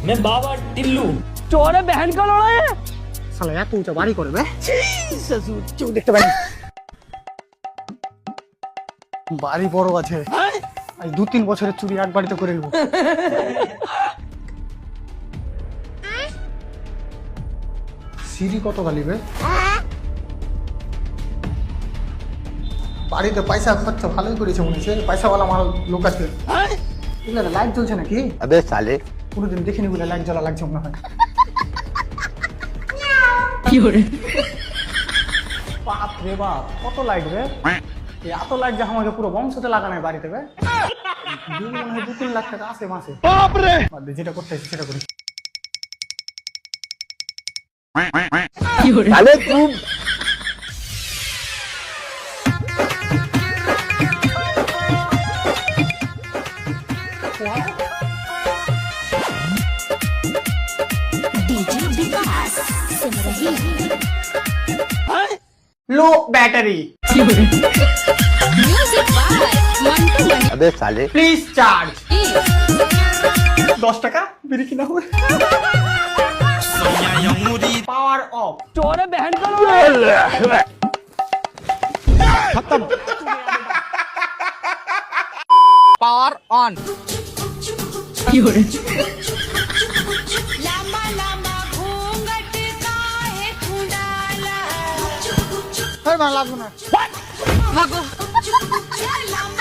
मैं बाबा टिल्लू। चोर है बहन का लड़ा है শালা এত উঁচা বাড়ি করবে ससुर কেউ দেখতে পাইনি বাড়ি বড় আছে আজ 2-3 বছরের চুরি এক বাড়িতে করে নেবো সিঁড়ি কত গালিবে বাড়িতে পয়সা খরচা ভালোই করেছে মনে হচ্ছে পয়সাওয়ালা মাল লোক আছে এগুলো লাইট জ্বলছে নাকি अबे साले কোনোদিন দেখিনি বলে লাইট জ্বলা লাগছে মনে হয় বাপ রে বাপ কত লাইট রে এত লাইট যে আমাকে পুরো বংশতে লাগানো বাড়িতে বে বিল মনে হয় 2-3 লাখ টাকা আসে মাসে বাপ রে যেটা করতে হয় সেটা করি साले तू डीजे विकास सुन रही है low battery music by Mantu Mani अबे साले प्लीज चार्ज 10 টাকা বিড়ি কিনা হবে पावर ऑफ चोर है बहन का लड़ा है खत्म पावर ऑन लांबा लांबा घूंघट काहे खुंडाला फिर मार लागू ना लांबा